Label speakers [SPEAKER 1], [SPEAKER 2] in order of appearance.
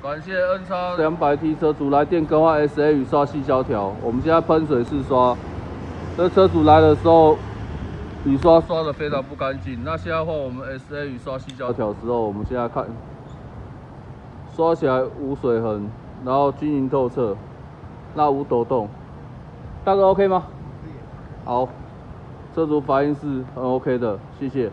[SPEAKER 1] 感谢 N 超200T 车主来电更换 SA 雨刷细胶条，我们现在喷水式刷。这车主来的时候，雨刷刷的非常不干净。那现在换我们 SA 雨刷细胶条的时候，我们现在看，刷起来无水痕，然后均匀透彻，那无抖动。大哥 OK 吗？好，车主反应是很 OK 的，谢谢。